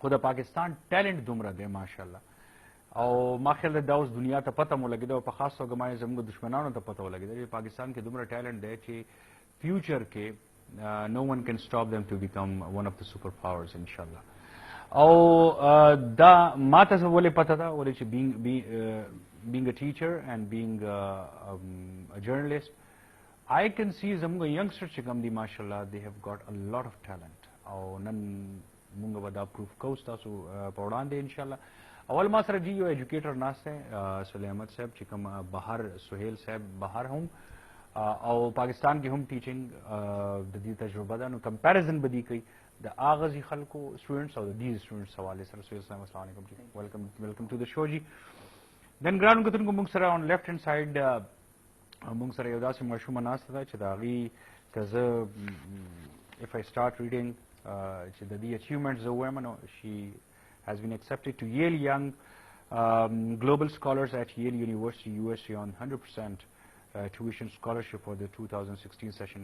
खुदा पाकिस्तान टैलेंट दुमरा दे माशाल्लाह او ما خیال دا اوس دنیا ته پته مو لګیدا او په خاص توګه باندې زموږ دشمنانو ته پته ولګیدا چې پاکستان کې دومره ټیلنٹ دی چې فیوچر کې no one can stop them to become one of the super powers inshallah او دا ماته ولې پته ده ولې چې being a teacher and being a journalist I can see زموږ youngsters چې کوم دي ماشاءالله they have got a lot of talent او نن موږ به دا پروف کوو تاسو په وړاندې انشاءالله اول ما سره جی یو ایجوکیټر ناست دی صلی احمد صاحب چې کوم بهر سہیل صاحب بهر هم او پاکستان کې هم ټیچنګ د دې تجربه ده نو کمپیریزن به دې کوي د اغازي خلکو سټوډنټس او د دې سټوډنټس حواله سره سہیل صاحب السلام علیکم جی ویلکم ټو د شو جی دن ګران کتونکو موږ سره اون لیفت هند سایډ موږ سره یو داسې مشوم ناست ده چې دا غي کزه if I start reading چې د دې اچیومنټس زه وایم نو شي has been accepted to Yale Young Global Scholars at Yale University, USA on 100% tuition scholarship for the 2016 session.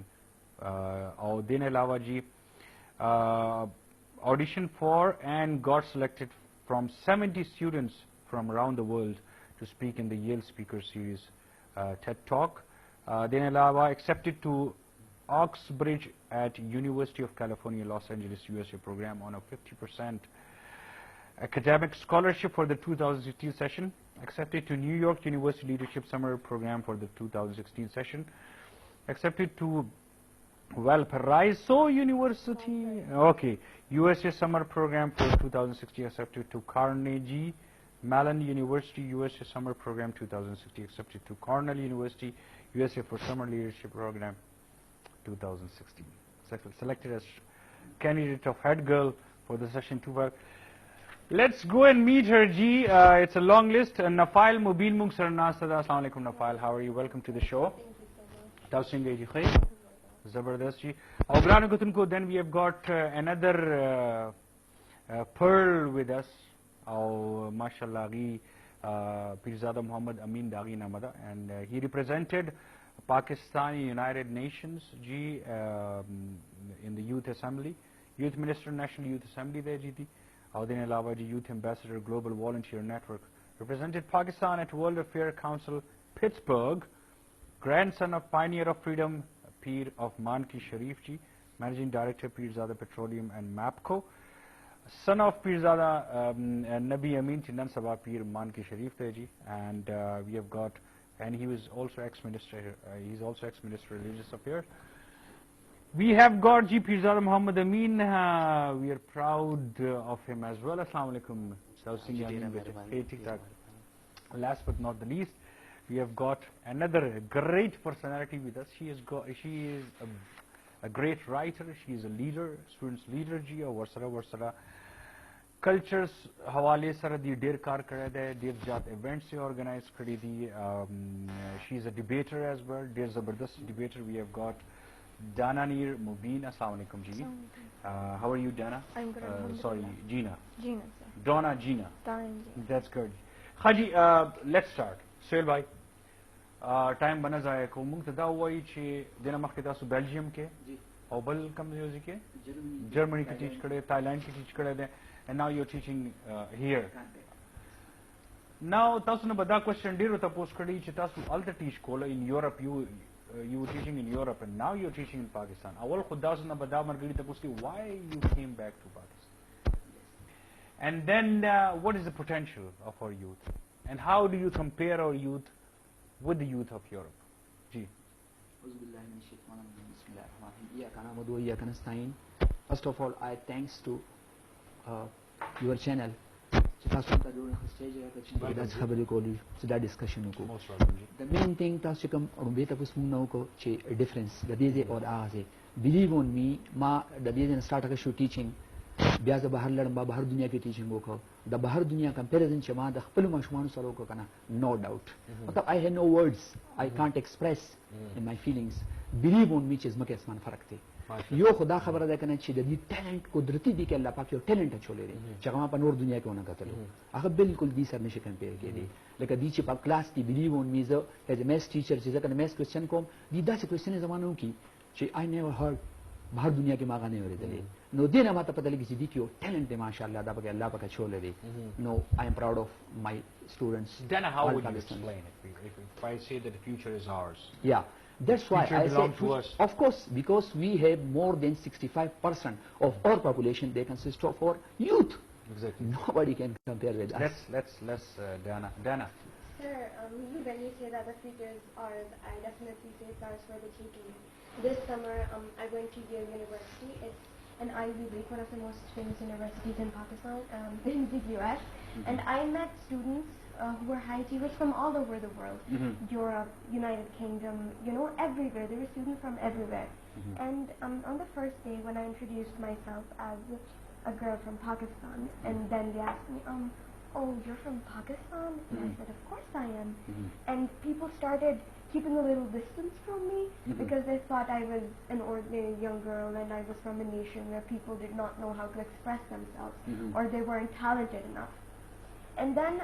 Aur din alawa ji auditioned for and got selected from 70 students from around the world to speak in the Yale Speaker Series TED Talk. Din alawa accepted to Oxbridge at University of California, Los Angeles, USA program on a 50% academic scholarship for the 2016 session, accepted to New York University Leadership Summer Program for the 2016 session, accepted to Valparaiso University, okay, USA Summer Program for 2016, accepted to Carnegie Mellon University USA Summer Program 2016, accepted to Cornell University USA for Summer Leadership Program 2016, selected as candidate of head girl for the session 2. Let's go and meet her, Ji. It's a long list. Nafail Mubin Mung Sir Nasada. Assalamu alaikum, Nafail. How are you? Welcome to the show. Thank you so much. Zabardast Ji. Then we have got another pearl with us. Mashallah, Pirzada Muhammad Amin Daghi Namada. And he represented Pakistani United Nations, Ji, in the Youth Assembly. Youth Minister, National Youth Assembly there, Ji. Audin Alawaji, Youth Ambassador, Global Volunteer Network, represented Pakistan at World Affairs Council, Pittsburgh, grandson of Pioneer of Freedom, Peer of Manki Sharif Ji, Managing Director, Pirzada Petroleum and MAPCO, son of Pirzada Nabi Amin Chindan Sabha Peer Manki Sharif Ji, and we have got, and he was also ex-minister, he's also ex-minister of Religious Affairs. We have got G. Pirzada Muhammad Amin. We are proud of him as well. Assalamu alaikum. Last but not the least, we have got another great personality with us. She is a great writer. She is a leader, students leader. Ji, Warsara. Cultures hawale sara di der kar kare de, der jat events se organize kari di. She is a debater as well. Der zabardast debater. We have got Dana Neer Mubin. Assalamu alaikum, Ji. How are you, Dana? I'm good. Sorry, Gina. Gina, sir. Donna, Gina. Donna. That's good. Haji, let's start. Sohail bhai, time bana zaya ko mung tada huai che dina makhke tasu Belgium ke, aw bal kam music ke, Germany ke teach kare, Thailand ke teach kare de, and now you're teaching here. Now tasu na bada question dero tapos kare che tasu alta teach kola in Europe. You were teaching in Europe and now you're teaching in Pakistan. Awal khudas na bada margari tapuski why you came back to Pakistan, and then what is the potential of our youth, and how do you compare our youth with the youth of Europe? Ji. First of all, I thanks to your channel. The main thing tasu kam beta pusmung ko che difference da beze or aze believe on me ma da beze start ka show teaching biaza bahar ladam ba bahar dunya ke teaching ko da bahar dunya comparison che ma da khpal mashman salo ko kana no doubt matlab I have no words, I can't express in my feelings. Believe on me che isma ke asman farak the यो खुदा खबर है कहना चाहिए दी टैलेंट कुदरती दी के अल्लाह पाक यो टैलेंट छोले रे जगह पर नूर दुनिया को ना कतलो आखिर बिल्कुल दी सर ने शिकन पे के दी लेकिन दी ची पाक क्लास दी बिलीव ऑन मी जो एज ए मैथ्स टीचर जिसे कहना मैथ्स क्वेश्चन को दी दा से क्वेश्चन जमानों की ची आई नेवर हर्ड बाहर दुनिया के मागाने हो रहे थे No, then I'm at the video talent, mashallah, da baka Allah baka chole de. No, I am proud of my students. Then how all would you Pakistanis. explain it? If I say that the future is ours, Yeah, that's why Future I say, belongs to us. of course, because we have more than 65% of our population, they consist of our youth. exactly. Nobody can compare with us. Let's Dana. Sir, when you say that the future is ours, I definitely say it's ours for the taking. This summer, I went to Yale University. It's an Ivy League, one of the most famous universities in Pakistan, in the US. And I met students who were high achievers from all over the world. Europe, United Kingdom, you know, everywhere. There were students from everywhere. And on the first day, when I introduced myself as a girl from Pakistan, and then they asked me, oh, you're from Pakistan? And I said, of course I am. And people started keeping a little distance from me because they thought I was an ordinary young girl and I was from a nation where people did not know how to express themselves or they weren't talented enough. And then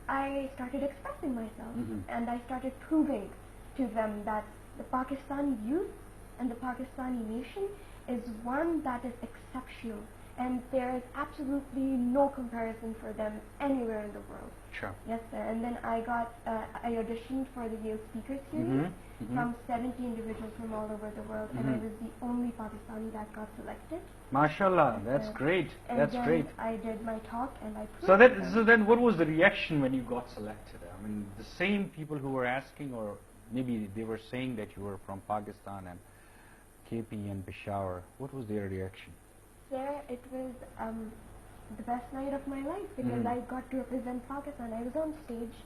I started expressing myself and I started proving to them that the Pakistani youth and the Pakistani nation is one that is exceptional. And there is absolutely no comparison for them anywhere in the world. Sure. Yes, sir. And then I auditioned for the Yale Speaker Series from 70 individuals from all over the world, and I was the only Pakistani that got selected. Mashallah, that's great. And That's then great. I did my talk, and I proved So to them. then what was the reaction when you got selected? I mean, the same people who were asking, or maybe they were saying that you were from Pakistan and KP and Peshawar. What was their reaction? There, it was the best night of my life because I got to represent Pakistan. I was on stage.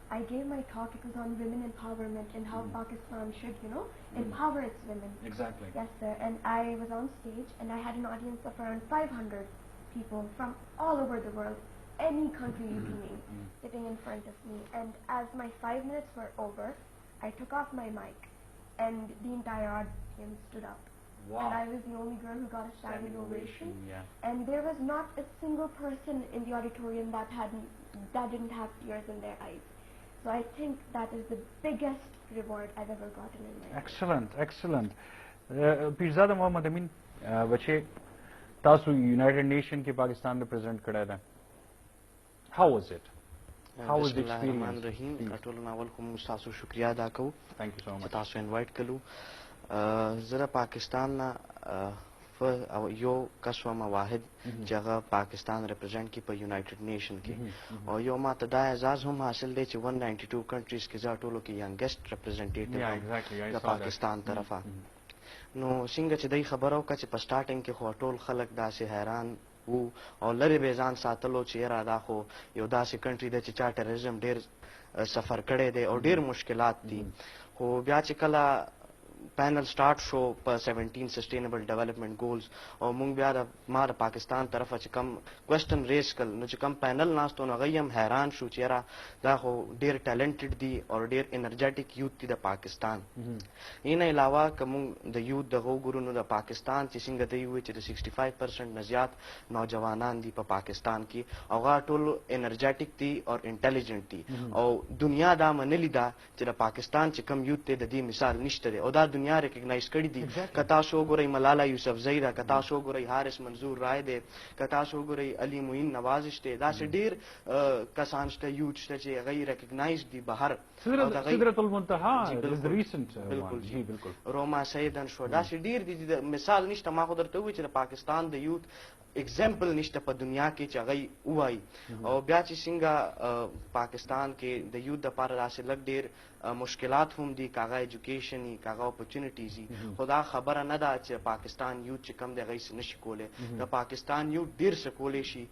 I gave my talk. It was on women empowerment and how Pakistan should, you know, empower its women. Exactly. Yes, sir. And I was on stage, and I had an audience of around 500 people from all over the world, any country you can name, sitting in front of me. And as my 5 minutes were over, I took off my mic, and the entire audience stood up. Wow. And I was the only girl who got a standing ovation. Yeah. And there was not a single person in the auditorium that didn't have tears in their eyes. So I think that is the biggest reward I've ever gotten in my life. Excellent, excellent. Pirzada Muhammad Amin, बच्चे तासु United Nation के पाकिस्तान represent करा था. How was it? How was the experience? Bismillahirrahmanirrahim. Atul nawal ko mustasu shukriya ada ko. Thank you so much. Tasu invite kalu. Zara Pakistan na यो कसवा वाहिद जगह पाकिस्तान रिप्रेजेंट की पर United nation की और यो मातदा एजाज हम हासिल दे 192 कंट्रीज के जाटोलो की यंगेस्ट रिप्रेजेंटेटिव Yeah, पाकिस्तान तरफा नो सिंग च दई खबरों का च स्टार्टिंग के होटल खलक दा से हैरान वो और लरे बेजान सातलो चेरा दा खो यो दा से कंट्री दे चा टेररिज्म ढेर सफर कड़े दे और ढेर मुश्किलात थी हो ब्या च कला पैनल स्टार्ट शो पर 17 सस्टेनेबल डेवलपमेंट गोल्स और मुंग ब्यादा मार पाकिस्तान तरफ च कम क्वेश्चन रेस कल न च कम पैनल नास तो न गयम हैरान शु चेरा दा हो डेर टैलेंटेड दी और डेर एनर्जेटिक यूथ दी द पाकिस्तान इन अलावा क मुंग द यूथ द गो गुरु द पाकिस्तान च सिंग द हुए च 65% नजियात नौजवानान दी पर पाकिस्तान की और टोल एनर्जेटिक दी और इंटेलिजेंट दी और दुनिया दा मनली दा च द पाकिस्तान च कम यूथ ते द दी मिसाल निश्ते दे और दुनिया रिकग्नाइज करी दी कता शो गुरई मलाला यूसुफ जईरा कता शो गुरई हारिस मंजूर राय दे कता शो गुरई अली मुइन नवाजिश दे दा से डेर कसान स्टे यूथ स्टे गई रिकग्नाइज दी बाहर सिदरतुल मुंतहा is the recent बिल्कुल one. जी बिल्कुल. रोमा सैयदन शो दा से डेर दी मिसाल निश्ता मा खुदर तो हुई पाकिस्तान द यूथ एग्जाम्पल निश्ता पर दुनिया के चगई उई और ब्याची सिंगा पाकिस्तान के द यूथ द पार रासे लग डेर मुश्किलात हम दी कागा एजुकेशन ही कागा अपॉर्चुनिटीज ही खुदा खबर न दा च पाकिस्तान यूथ च कम दे गई से नशिकोले द पाकिस्तान यूथ देर सकोले शी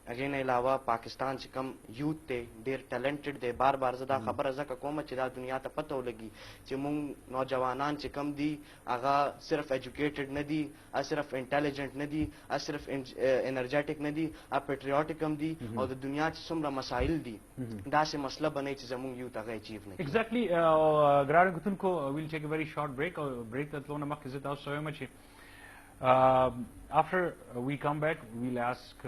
अगेन अलावा पाकिस्तान च कम यूथ ते देर टैलेंटेड दे बार बार जदा खबर अजा का कोम च दा दुनिया त पतो लगी च मुंग नौजवानान च कम दी आगा सिर्फ एजुकेटेड न दी आ सिर्फ इंटेलिजेंट न दी आ सिर्फ एनर्जेटिक न दी आ पेट्रियोटिक कम दी और द दुनिया च सुमरा मसाइल दी दा से मसला बने च मुंग यूथ आगा अचीव नहीं Exactly. Grad Gutunko, we'll take a very short break. Break that lona mak is it out so much. After we come back, we'll ask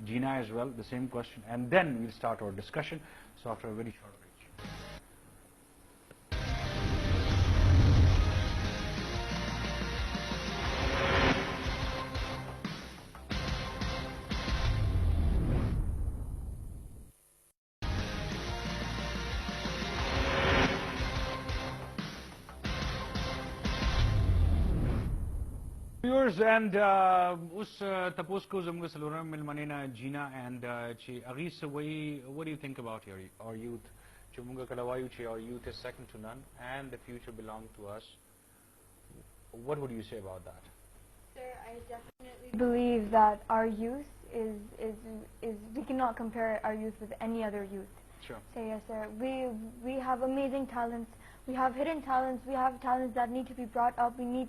Gina as well the same question, and then we'll start our discussion. So after a very short break. viewers, and us taposko zamga salura milmanina Gina and chi Agis, what do you think about our youth? Chumunga kalawayu chi our youth is second to none, and the future belongs to us. What would you say about that? Sir, I definitely believe that our youth is we cannot compare our youth with any other youth. Sure. So yes, sir. We have amazing talents. We have hidden talents. We have talents that need to be brought up. We need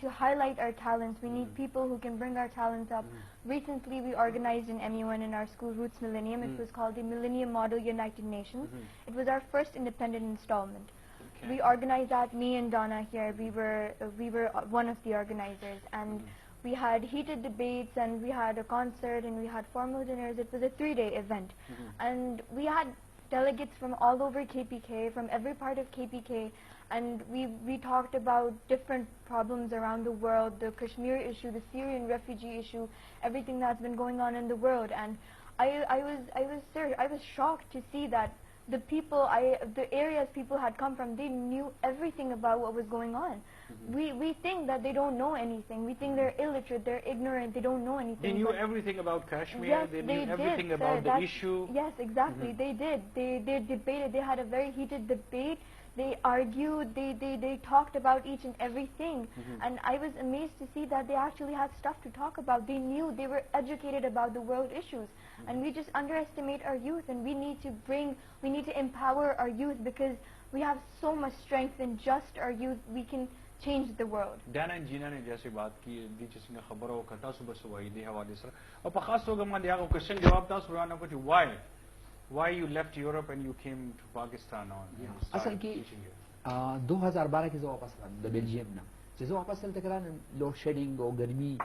to highlight our talents. We need people who can bring our talents up. Recently, we organized an MUN in our school, Roots Millennium. It was called the Millennium Model United Nations. It was our first independent installment. Okay. We organized that. Me and Donna here, we were one of the organizers, and we had heated debates, and we had a concert, and we had formal dinners. It was a 3-day event, and we had delegates from all over KPK, from every part of KPK, and we talked about different problems around the world, the Kashmir issue, the Syrian refugee issue, everything that's been going on in the world. And I was shocked to see that the areas people had come from, they knew everything about what was going on. We think that they don't know anything. We think they're illiterate, they're ignorant, they don't know anything. They knew but everything about Kashmir. yes, They knew everything did, about sir. the That's- issue. Yes, exactly. They did. They debated. They had a very heated debate. They argued. They talked about each and everything. And I was amazed to see that they actually had stuff to talk about. They knew. They were educated about the world issues. And we just underestimate our youth. And we need to empower our youth, because we have so much strength in just our youth. We can change the world. Dana and Gina ने जैसे बात की दी जिसने खबरों को कथा सुबह सुबह इन्हें हवाले सर और पखास होगा मान दिया क्वेश्चन जवाब था सुराना कुछ why you left Europe and you came to Pakistan on असल की 2012 की जो वापस आया बेल्जियम ना जो वापस आया तकरार लोड शेडिंग और गर्मी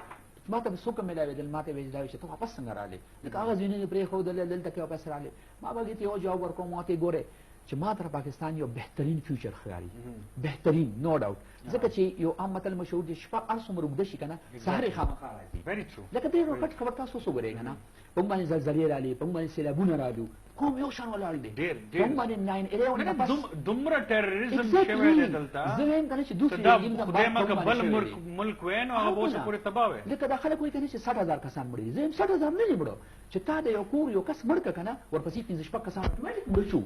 माता बसुक मिला वेदल माता वेजला विषय तो वापस संग राले लेकिन आवाज इन्हें ब्रेक हो दल दल तक वापस राले माँ बागी थी वो जॉब वर्क माते गोरे मात्र पाकिस्तान यो बेहतरीन फ्यूचर खयाली बेहतरीन no doubt ځکه چې یو عام متل مشهور دی شپه ارسم رګد شي کنه سحر خامخا راځي very true لکه دې وخت خبر تاسو وګورئ کنه په باندې زلزلې رالي په باندې سیلابونه رالو کوم یو شان ولاړ دی په باندې 9/11 نه بس دومره ټیرریزم شوی دی دلته زمين کنه چې دوسری دا رژیم خدای ما بل ملک وین او هغه اوس پورې تباہ وي لکه دا خلک وایي کنه چې 60000 کسان مړي زم 60000 نه دی مړو چې تا د یو کور یو کس مړ کنه ورپسې 15 کسان مړ شو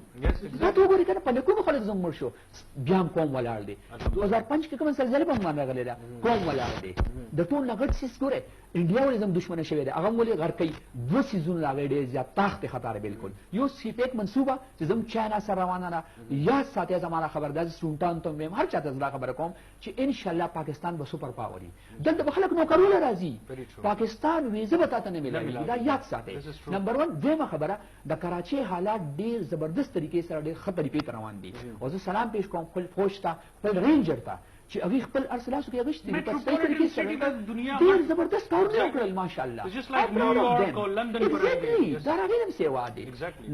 دا ته وګورئ کنه په کوم خلک زم مړ شو بیا هم کوم ولاړ دی 2005 کې کوم زلزلې په مان راغلی دا کوم ولاړ دی د ټول لګټ سیس ګوره انډیا ولې زم دښمنه شوی دی هغه ولې غر کوي دو سيزون راغی دی زیات تاخت خطر بالکل یو سیپیک منصوبه چې زم چاینا سره روانه نه یا ساتي زمانہ خبردار سونټان ته مې هر چاته زړه خبر کوم چې ان شاء الله پاکستان به سپر پاوري دلته خلک نو کارول راځي پاکستان ویزه به تاسو نه ملي دا یاد ساتي نمبر 1 دیمه خبره د کراچي حالات ډیر زبردست طریقې سره ډیر خطرې په روان دي او زه سلام پیش کوم خپل فوج ته خپل رینجر ته چې هغه خپل ارسلاسو کې غشتي په صحیح طریقې سره دنیا ډیر زبردست کار وکړل ماشاءالله just like New York or London دا راغلم سیوا دي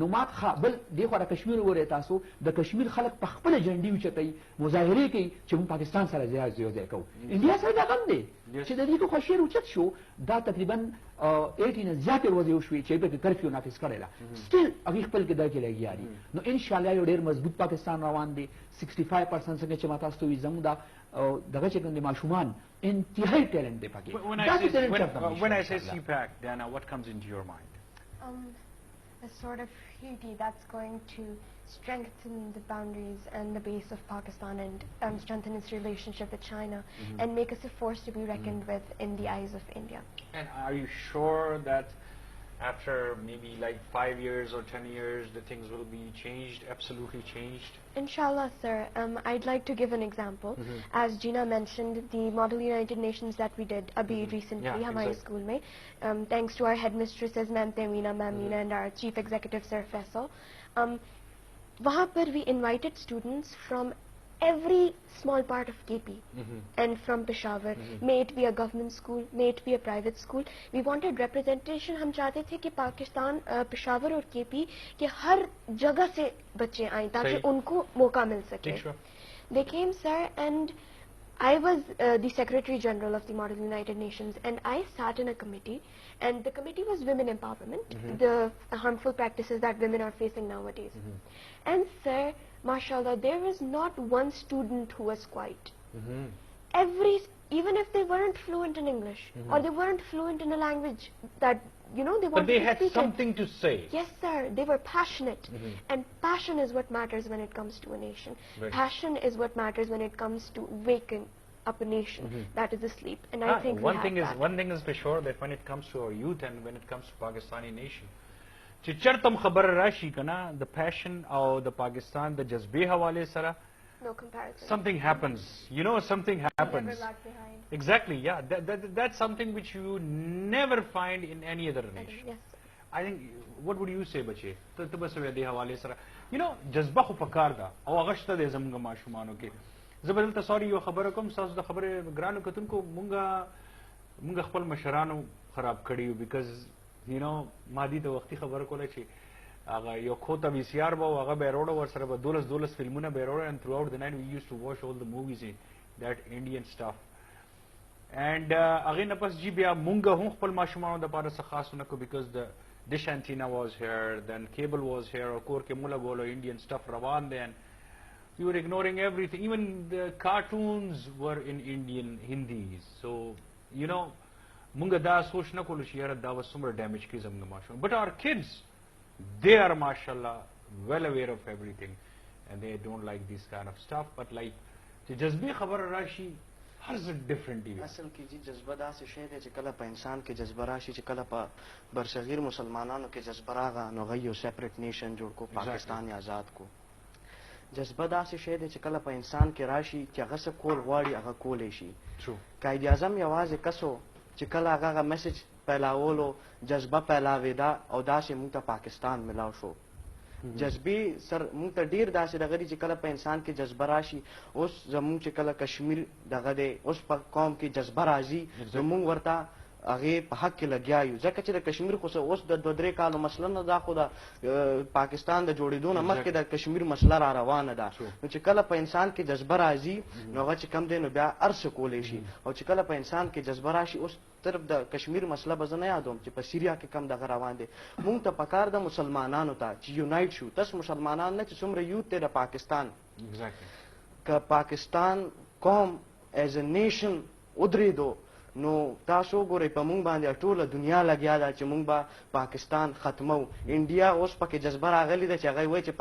نو مات خپل دی خو کشمیر وره تاسو د کشمیر خلک په خپل جنډي وچتای مظاهره کوي چې موږ پاکستان سره ځای کوو انډیا سره دا کم دی چې د دې کو خوشیر اوچت شو دا تقریبا 18 زیاتې ورځې وشوي چې په کرفیو نافذ کړل سټیل هغه خپل کې دا کې لګیاري نو ان شاء الله یو ډیر مضبوط پاکستان روان دی 65% څنګه چې ماته ستو زموږ دا دغه چې کوم ماشومان انتهایی ټیلنټ دی پکې when I say CPAC Dana what comes into your mind A sort of treaty that's going to strengthen the boundaries and the base of Pakistan and strengthen its relationship with China and make us a force to be reckoned with in the eyes of India. And are you sure that after maybe like 5 years or 10 years the things will be changed, absolutely changed? Inshallah, sir. I'd like to give an example. As Gina mentioned, the Model United Nations that we did abhi recently, हमारे school में, thanks to our headmistresses, Ma'am Temina, Ma'am Meena, and our chief executive, Sir Faisal, वहाँ पर we invited students from every small part of KP and from Peshawar, may it be a government school, may it be a private school. We wanted representation. हम चाहते थे कि पाकिस्तान पेशावर और KP के हर जगह से बच्चे आएं ताकि उनको मौका मिल सके. They came, sir, and I was the Secretary General of the Model United Nations, and I sat in a committee, and the committee was women empowerment, the harmful practices that women are facing nowadays. And sir, mashallah, there was not one student who was quiet. even if they weren't fluent in English or they weren't fluent in a language that they But wanted they to had speak it. something to say. Yes, sir. They were passionate. And passion is what matters when it comes to a nation. Right. Passion is what matters when it comes to waking up a nation that is asleep. And I think one we thing have is that. one thing is for sure that when it comes to our youth and when it comes to Pakistani nation, چې چرتم خبر راشي کنه the passion او the Pakistan the جذبه حواله سره No comparison. something happens, something happens. Never lag behind. Exactly, yeah. That's something which you never find in any other nation. Yes, sir. I think, what would you say, بچے ته بس د حواله سره جذبه خو پکار ده او غشته د زمونږ ماشومانو کې زبردل سوري یو خبره کوم تاسو د خبره ګرانو کتونکو مونږ خپل مشرانو خراب کړیو بیکاز ما دي د وختي خبره کوله چې هغه یو کوته وی سی آر به هغه به روډ ور سره به 12 فلمونه به روډ and throughout the night we used to watch all the movies in that Indian stuff and هغه نه پس جی بیا مونږ هم خپل ماشومانو د پاره څه خاص نه کو because the dish antenna was here then cable was here او کور کې مولا ګولو Indian stuff روان دي and we were ignoring everything even the cartoons were in Indian Hindis so مونږ دا سوچ نه کولو چې یاره دا و څومره ډیمیج کړي زموږ ماشومان but our kids they are mashallah well aware of everything and they don't like this kind of stuff but like چې جذبي خبر راشي هر څه ډیفرنٹ دی اصل کې جی جذبه داسې شی دی چې کله په انسان کې جذبه راشي چې کله په برصغیر مسلمانانو کې جذبه راغله نو هغه یو سیپریټ نیشن جوړ کو پاکستان آزاد کو جذبه داسې شی دی چې کله په انسان کې راشي چې هغه څه کول غواړي هغه کولی شي قائد اعظم یوازې کسو چې کله هغه میسج پھیلاولو جذبه پھیلاوېده او داسې موږ ته پاکستان ملاو شو جذبي سر موږ ته ډیر داسې دغه دي چې کله په انسان کې جذبه راشي اوس زموږ چې کله کشمیر دغه دی اوس په قوم کې جذبه راځي نو موږ ورته هغې په حق کې لګیا یو ځکه چې د کشمیر خو اوس د 2-3 کالو مسله نه دا خو د پاکستان د جوړېدو نه مخکې د کشمیر مسله را روانه ده نو چې کله په انسان کې جذبه راځي نو هغه چې کم دی نو بیا هر څه کولی شي او چې کله په انسان کې جذبه راشي اوس صرف د کشمیر مسله به زه نه یادوم چې په سیریا کې کم دغه روان دی مونږ ته پکار د مسلمانانو ته چې یونایټ شو تاسو مسلمانان نه چې څومره یوت دی د پاکستان که پاکستان قوم ایز ا نیشن ودرېدو نو تاسو ګورئ په مونږ باندې ټوله دنیا لګیا ده چې مونږ به پاکستان ختمو انډیا اوس پکې جذبه راغلی ده چې هغه وایي چې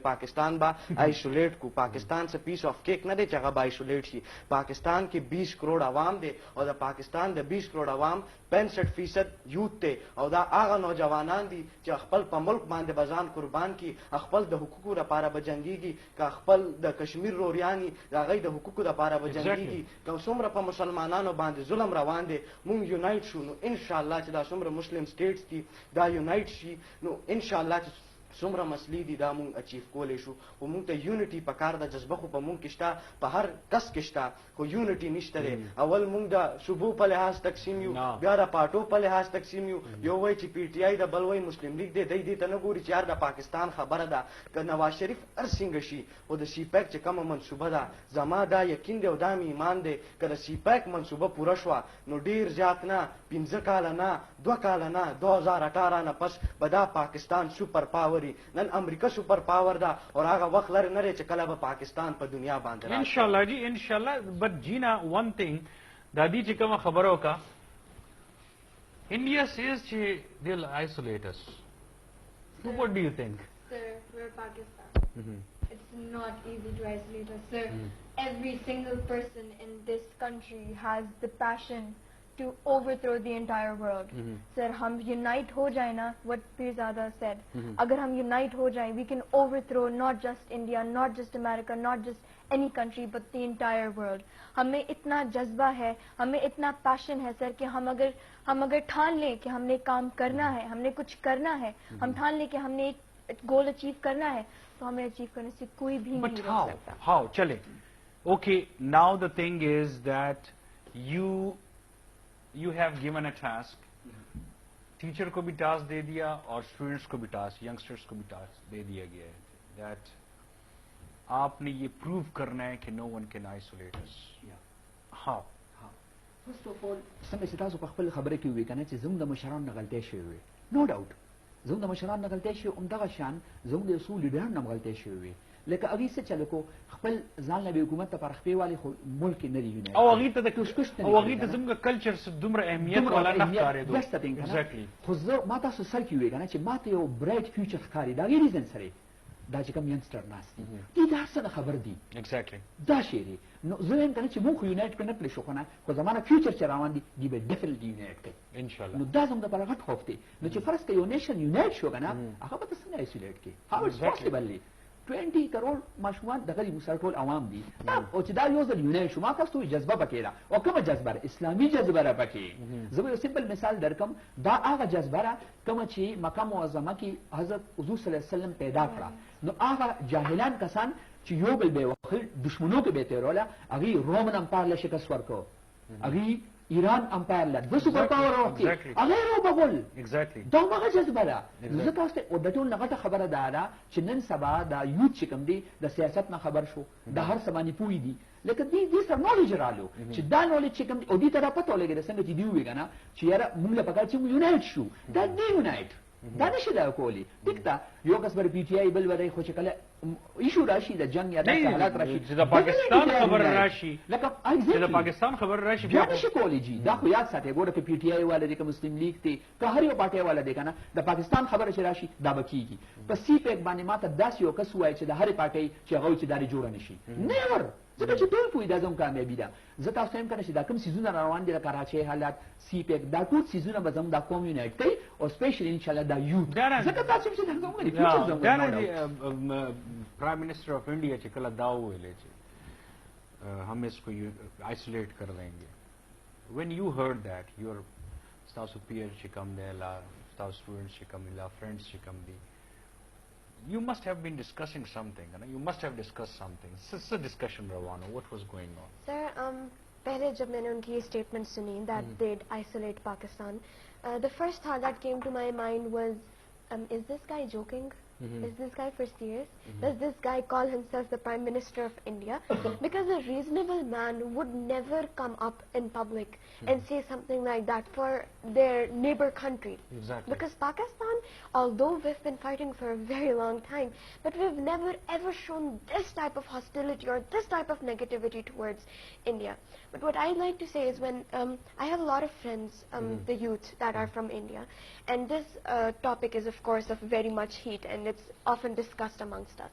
پاکستان به آیسولیټ کو پاکستان څه پیس آف کیک نه دی چې هغه به آیسولیټ شي پاکستان کې 20 کروڑ عوام دی او د پاکستان د 20 کروڑ عوام 65% یوت دی او دا هغه نوجوانان دي چې خپل په ملک باندې بزان قربان کی خپل د حقوقو لپاره بجنګيږي که خپل د کشمیر روریانی هغه د حقوقو لپاره بجنګيږي که څومره په مسلمانانو باندې ظلم روان دی مونږ یونایټ شو نو ان شاء الله چې دا څومره مسلم سټیټس دي دا یونایټ شي نو ان شاء الله چې څومره مسلې دي دا مونږ اچیو کولی شو خو مونږ ته یونټي پکار ده جذبه خو په مونږ کې شته په هر کس کې شته خو یونټي نشته دی اول مونږ د صوبو په لحاظ تقسیم یو بیا د پاټو په لحاظ تقسیم یو وایي چې پی ټی آی د بل وایي مسلم لیگ دی دی دې ته نه ګوري چې یار د پاکستان خبره ده که نواز شریف هر څنګه شي خو د سی پیک چې کومه منصوبه ده زما دا یقین دی او دا مې ایمان دی که د سی پیک منصوبه پوره شوه نو ډیر زیات نه 15 کاله نه 2 کاله نه 2018 نه پس به دا پاکستان سوپر پاور نن امریکا سوپر پاور ده او هغه وخت لري نه چې کله به پاکستان په دنیا باندې راشي ان شاء الله جی ان شاء الله بٹ جینا ون تھنگ دادی چې کومه خبرو کا انڈیا سیز چې they'll isolate us. So what do you think? Sir, we're Pakistan. It's not easy to isolate us, sir. Every single person in this country has the passion to overthrow the entire world. Sir, हम unite हो जाए ना, what Pirzada said, अगर हम unite हो जाए, we can overthrow not just India, not just America, not just any country, but the entire world. हमें इतना जज्बा है, हमें इतना passion है सर कि हम अगर ठान लें कि हमने काम करना है, हमने कुछ करना है, हम ठान लें कि हमने एक गोल अचीव करना है, तो हमें अचीव करने से कोई भी नहीं रोक सकता. But how? चले. Okay, now the thing is that you have given a task. Teacher को भी टास्क दे दिया और स्टूडेंट्स को भी टास्क, यंगस्टर्स को भी टास्क दे दिया गया है that आपने ये प्रूव करना है कि no one can isolate us. How? First of all, څنګه چې تاسو په خپل خبره کې وی کنه چې زموږ د مشرانو نه غلطۍ شوې وي نو ډاوټ زموږ د مشرانو نه غلطۍ شوې همدغه شان زموږ د اصول لیډرانو نه غلطۍ شوې وي لکه هغې څه چلو کو خپل ځان له حکومت ته پرخپې والي خو ملک کې نه دی یونایټ او هغې ته د کوشش نه او هغې ته زموږ کلچر دومره اهمیت والا نه ښکارېدو That's the thing که نه؟ Exactly. خو زه ما تاسو سر کې وویل که نه چې ما ته یو برایټ فیوچر ښکاري د هغې ریزن سره دا چې کوم ینګسټر ناست دي دوی د هر څه نه خبر دي Exactly. دا شی دی نو زه وایم که نه چې مونږ خو یونایټ کړو نه کړلی شو خو نه خو زمانه فیوچر چې روان دي دوی به ډیفینټلی یونایټ کوي انشاءالله نو دا زموږ دپاره غټ خوف دی نو چې فرض که یو نیشن یونایټ شو که نه هغه به ته څنګه ایسولیټ کړي هاو اټس Exactly. پاسبل دی 20 کروڑ ماشومان دغه دي موږ ټول عوام دي او چې دا یو ځل یونایټ شو ما تاسو ته جذبه پکې ده او کومه جذبه ده اسلامي جذبه ده پکې زه به یو سمپل مثال درکم دا هغه جذبه ده کومه چې مکه معظمه کې حضرت حضور صلی الله علیه وسلم پیدا کړه نو هغه جاهلان کسان چې یو بل به وخل دشمنو کې به تیروله هغې رومن امپایر له شکست ورکړو هغې ایران امپایر له دوه سوپر پاور وکړي Exactly. هغې وبغول Exactly. دا هغه جذبه ده نو زه تاسو ته د ټول نه غټه خبره دا ده چې نن سبا دا یوت چې کوم دی د سیاست نه خبر شو د هر څه باندې پوهې دي لکه دې سره نالج رالو چې دا نالج چې کوم دی او دې ته دا پته ولګېده څنګه چې دې ووایي که نه چې یاره مونږ له پکار چې مونږ یونایټ شو دا دی یونایټ دا نشي دا کولی ټیک ده یو کس بر پی ټی آی بل ودی خو چې کله ایشو راشي د جنگ یا داسې حالات راشي چې د پاکستان خبر راشي لکه چې د پاکستان خبر راشي بیا نشي کولی جی دا خو یاد ساتئ ګوره که پی ټی آی والا دی که مسلم لیگ دی که هر یو پارټۍ والا دی که نه د پاکستان خبره چې راشي دا به کېږي په سی پیک باندې ما ته داسې یو کس ووایي چې د هرې پارټۍ چې هغه وایي چې دا دې جوړه نه شي نیور ځکه چې ټول پوهي دا زموږ کامیابي ده زه تاسو ته وایم که نه چې دا کوم څیزونه روان دي د کراچۍ حالات سی پیک دا ټول څیزونه به زموږ دا قوم یونایټ کوي او سپیشلی انشاءالله دا یوت ځکه تاسو چې دا زموږ دی فیوچر زموږ دا no نه doubt. پرایم منسٹر آف انڈیا چې کله دا وویلې چې हम इसको आइसोलेट कर देंगे when you heard that your ستاسو peer چې کوم دی لا ستاسو students چې کوم دي لا friends چې کوم دي you must have been discussing something you must have discussed something it's a discussion روانو what was going on Sir, पहले जब मैंने उनकी ये statement सुनी that they'd isolate Pakistan, the first thought that came to my mind was, is this guy joking? Is this guy for serious? Does this guy call himself the Prime Minister of India? Because a reasonable man would never come up in public and say something like that for their neighbor country. Exactly. Because Pakistan, although we've been fighting for a very long time, but we've never ever shown this type of hostility or this type of negativity towards India. But what I'd like to say is when I have a lot of friends, the youth that are from India, and this topic is of course of very much heat and it's often discussed amongst us.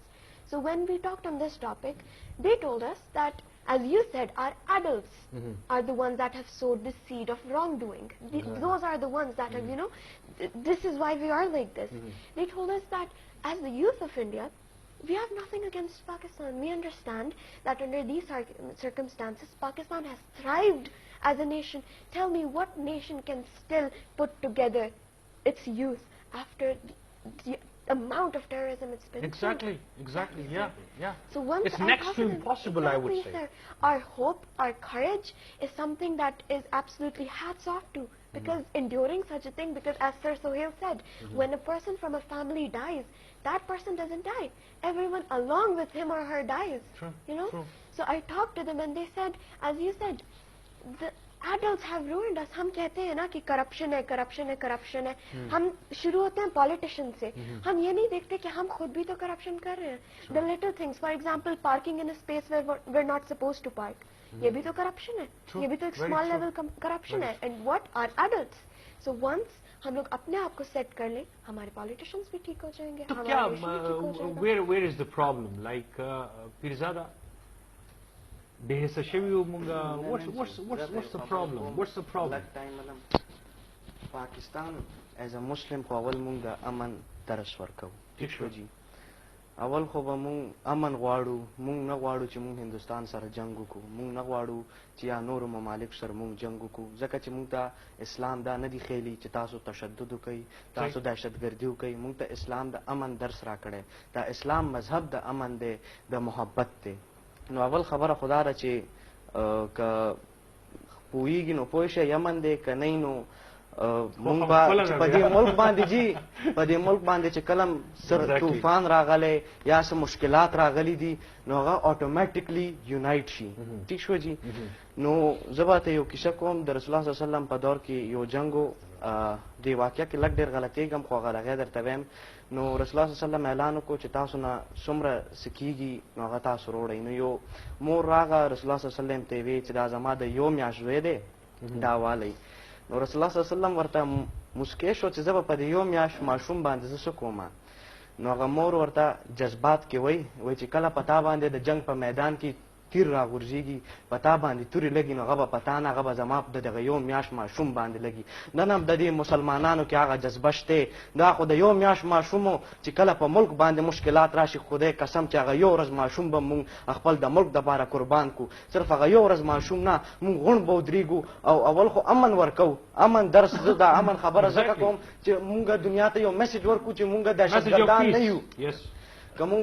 So when we talked on this topic, they told us that, as you said, our adults are the ones that have sowed the seed of wrongdoing. Those are the ones that have, this is why we are like this. They told us that as the youth of India, we have nothing against Pakistan. We understand that under these circumstances, Pakistan has thrived as a nation. Tell me, what nation can still put together its youth after the amount of terrorism it's been exactly yeah So once it's I'm next to confident- impossible I would Exactly, say sir. Our hope, our courage is something that is absolutely hats off to, because enduring such a thing, because as Sir Sohail said, when a person from a family dies, that person doesn't die. Everyone along with him or her dies. True, true. So I talked to them and they said, as you said, the adults have ruined us. हम कहते हैं ना कि corruption है, corruption है, corruption है. हम शुरू होते हैं politicians से. हम ये नहीं देखते कि हम खुद भी तो corruption कर रहे हैं. The little things, for example, parking in a space where we're not supposed to park. ये भी तो corruption है. True. ये भी तो एक Very small true. level corruption है. And what are adults? So once हम लोग अपने आप को set कर लें, हमारे politicians भी ठीक हो जाएंगे. तो हमारा क्या nation भी ठीक हो जाएगा. where is the problem like Pirzada بحث شوی و مونږه what's the problem لږ ټایم ملم پاکستان ایز ا مسلم خو اول مونږ د امن درس ورکوو ٹھیک شو جی اول خو به مونږ امن غواړو مونږ نه غواړو چې مونږ هندوستان سره جنګ وکړو مونږ نه غواړو چې یا نورو ممالک سره مونږ جنګ وکړو ځکه چې مونږ ته اسلام دا نه دی ښیلی چې تاسو تشدد وکئ تاسو دهشتګردي وکئ مونږ ته اسلام د امن درس راکړی دا اسلام مذهب د امن دی د محبت دی نو اول خبره خدا ده چې که پوهیږي نو پوه شئ یمن دی که نه نو مونږ به په دې ملک باندې جي په دې ملک باندې چې کلم سر طوفان راغلی یا څه مشکلات راغلي دي نو هغه اتوماتیکلی یونایټ شي ٹھیک شو جی نو زه به ته یو کیسه کوم د رسول الله صلی الله علیه وسلم په دور کې یو جنګ و دی واقعیا کې لږ ډېر غلطي کم خو غلغه درته ویم نو رسول الله صلی الله علیه وسلم اعلان وکړو چې تاسو نه څومره سکیږي نو هغه تاسو وروړئ نو یو مور راغه رسول الله صلی الله علیه وسلم ته وی چې دا زما د یو میاشت زوی دی دا والی نو رسول الله صلی الله علیه وسلم ورته مسکی شو چې زه به په دې یو میاشت ماشوم باندې زه څه کوم نو هغه مور ورته جذبات کې وای چې کله پتا باندې د جنگ په میدان کې تیر راغورځېږي پتا باندې تورې لګي نو هغه به پتا نه هغه به زما د دغه یو میاشت ماشوم باندې لګي نن هم د دې مسلمانانو کې هغه جذبه شته دا خو د یو میاشت ماشوم چې کله په ملک باندې مشکلات راشي خدای قسم چې هغه یو ورځ ماشوم به مونږ خپل د ملک دپاره قربان کو صرف هغه یو ورځ ماشوم نه مونږ غونډ به ودرېږو او اول خو امن ورکو امن درس زه د امن خبره ځکه کوم چې مونږ دنیا ته یو میسج ورکو چې مونږ دهشتګردان نه یو که مونږ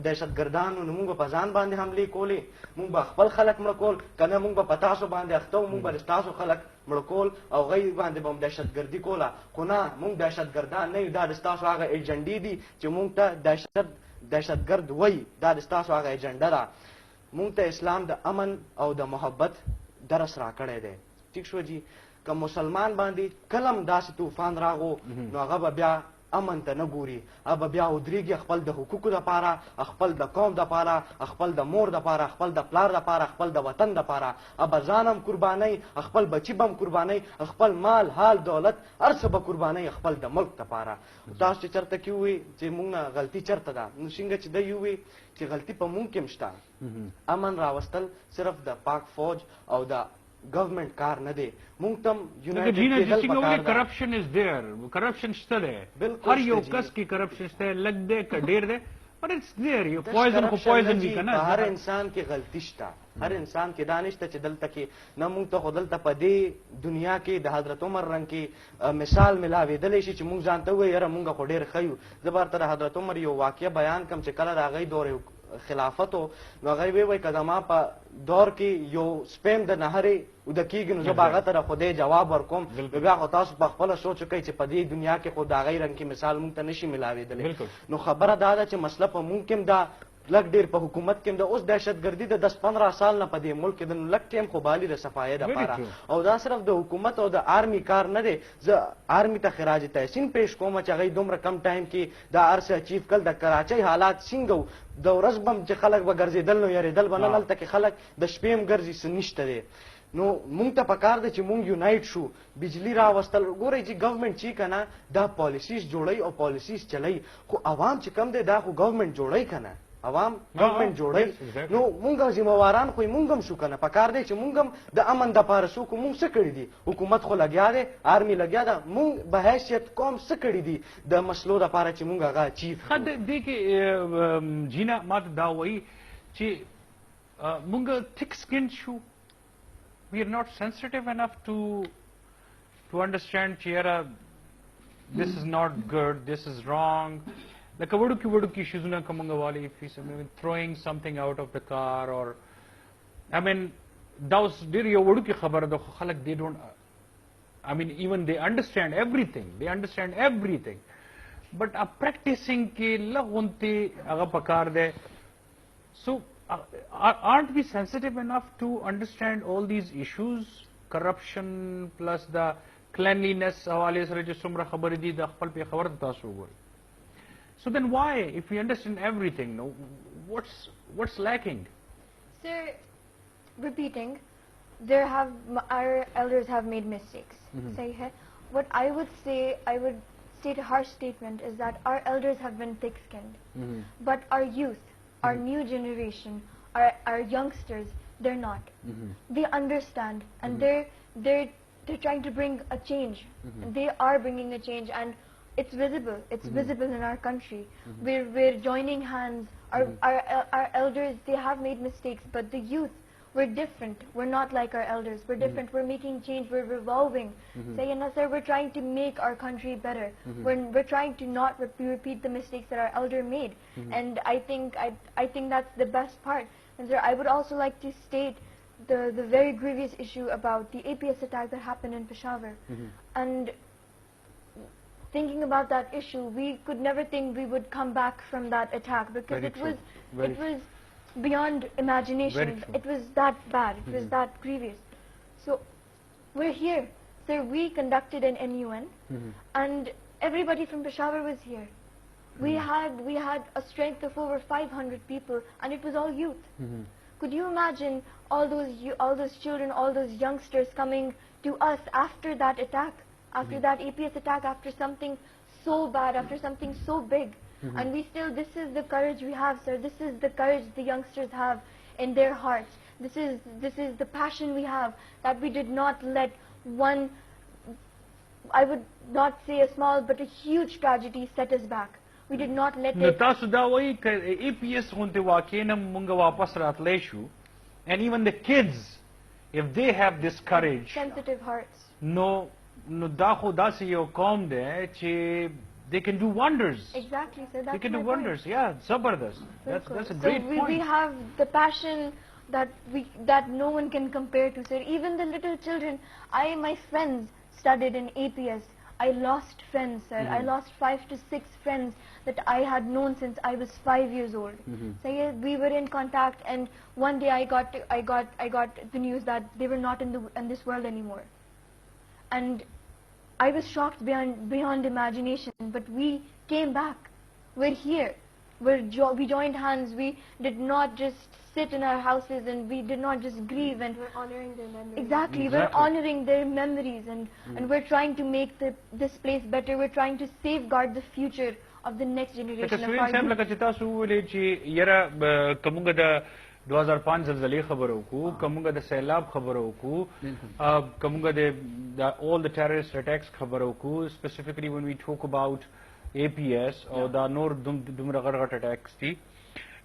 دهشتګردان نو مونږ به په ځان باندې حملې کولې مونږ به خپل خلک مړه کول که نه مونږ به په تاسو باندې اخته وو مونږ به ستاسو خلک مړه کول او غیر باندې به هم دهشتګردي کوله خو نه مونږ دهشتګردان نه یو دا د ستاسو هغه ایجنډې دي چې مونږ ته دهشتګرد وایي دا د ستاسو هغه ایجنډه ده مونږ ته اسلام د امن او د محبت درس راکړی دی ټیک شو جي که مسلمان باندې کلم داسې طوفان راغو نو هغه به بیا امن ته نه ګوري هغه بیا ودرېږي خپل د حقوقو دپاره خپل د قوم دپاره خپل د مور دپاره خپل د پلار دپاره خپل د وطن دپاره به ځان هم قربانوي خپل بچي به هم قربانوي خپل مال حال دولت هر څه به قربانوي خپل د ملک دپاره تاسو چې چېرته کې ووایي چې مونږ نه غلطي چېرته ده نو څنګه چې دی ووایي چې غلطي په مونږ کې هم شته امن راوستل صرف د پاک فوج او د government کار نه دی مونږ تم یونایټډ کېدل پکار ده کرپشن از دیر کرپشن شته دی هر یو کس کې کرپشن شته لږ دی که ډېر دی but it's there یو پویزن خو پویزن وي که نه هر انسان کې غلطي شته هر انسان کې دا نشته چې دلته کې نه مونږ ته خو دلته په دې دنیا کې د حضرت عمر رنګ کې مثال ملاوېدلی شي چې مونږ ځان ته ووایو یاره مونږ خو ډېر ښه یو زه به درته د حضرت عمر یو واقعه بیان کړم چې کله د هغوی دور خلافت و نو هغوی ووایي که زما په دور کې یو سپیم د نهرې اوده کېږي نو زه به هغه ته د خدای جواب ورکوم نو بیا خو تاسو په خپله سوچ وکئ چې په دې دنیا کې خو د هغوی رنګ کې مثال مونږ ته نشي ملاوېدلی نو خبره دا ده چې مسله په مونږ کې هم دا لږ ډېر په حکومت کې هم د اوس دهشتګردي د 10-15 سال نه په دې ملک کې د لږ ټیم خو بالي د صفایۍ دپاره او دا صرف د حکومت او د آرمي کار نه دی زه آرمي ته خراج تحسین پیش کوم چې هغوی دومره کم ټایم کې دا هر څه اچیو کړل د کراچۍ حالات څنګه و د ورځ به هم چې خلک به ګرځېدل نو یارېدل به نه دلته کې خلک د شپې هم ګرځي څه نشته دی نو مونږ ته پکار دی چې مونږ یونایټ شو بجلی راوستل ګورئ چې ګورنمنټ چې که نه دا پالیسیز جوړوي او پالیسیز چلوي خو عوام چې کم دی دا خو ګورنمنټ جوړوي که نه عوام ګورنمنټ جوړوي نو مونږ ذمہواران خو مونږ هم شو که نه پکار دی چې مونږ هم د امن دپاره څوک مونږ څه کړي دي حکومت خو لګیا دی آرمي لګیا ده مونږ به حیثیت قوم څه کړي دي د مسلو دپاره چې مونږ هغه اچیو دې کې جینا ما ته دا وایي چې مونږ تھک سکن شو we are not sensitive enough to understand Chiara, this is not good, this is wrong. Like a waduki shizuna kamangawali, if he's throwing something out of the car, or I mean, those did your waduki khabar the khalak they don't. I mean, even they understand everything. They understand everything, but a practicing ke lagunti aga pakar de. So. Aren't we sensitive enough to understand all these issues, corruption plus the cleanliness? So then why, if we understand everything, no, what's lacking? Sir, repeating, our elders have made mistakes. What I would say, I would state a harsh statement, is that our elders have been thick-skinned, but our youth, our new generation, our youngsters, they're not. They understand, and they're trying to bring a change. They are bringing a change, and it's visible. It's visible in our country. We're joining hands. Our elders, they have made mistakes, but the youth, we're different. We're not like our elders. We're different. We're making change. We're revolving. Sir, we're trying to make our country better. We're trying to not repeat the mistakes that our elder made. And I think that's the best part. And sir, I would also like to state the very grievous issue about the APS attack that happened in Peshawar. And thinking about that issue, we could never think we would come back from that attack, because it was beyond imagination. It was that bad. It was that grievous. So we're here. Sir, we conducted an MUN, and everybody from Peshawar was here. We had a strength of over 500 people, and it was all youth. Could you imagine all those children, all those youngsters coming to us after that attack, after that APS attack, after something so bad, after something so big? And we still, this is the courage we have, sir. This is the courage the youngsters have in their hearts. This is the passion we have, that we did not let one, I would not say a small, but a huge tragedy set us back. We did not let نو it. تاسو دا وایي که ای پی اس غونډې واقع نه مونږ واپس راتلی شو and even the kids if they have this courage Sensitive hearts. نو دا خو داسې یو قوم دی چې they can do wonders. Exactly, sir. That's They can my do point. wonders. Yeah, zabardast. That's a great so we point. have the passion that no one can compare to, sir. Even the little children. My friends studied in APS. I lost friends, sir. I lost 5 to 6 friends that I had known since I was 5 years old. So yeah, we were in contact, and one day I got the news that they were not in this world anymore, and I was shocked beyond imagination. But we came back. We're here. We joined hands. We did not just sit in our houses, and we did not just grieve, and We're honoring their memories. exactly, we're honoring their memories, and we're trying to make this place better. We're trying to safeguard the future of the next generation لکه of سورین our صاحب youth. لکه چې تاسو وویلې چې یاره که موږ د 2005 زلزلې خبره وکړو که موږ د سیلاب خبره وکړو که موږ د all the terrorist attacks خبره وکړو specifically when we talk about APS او دا نور دومره غټ غټ اټیکس دي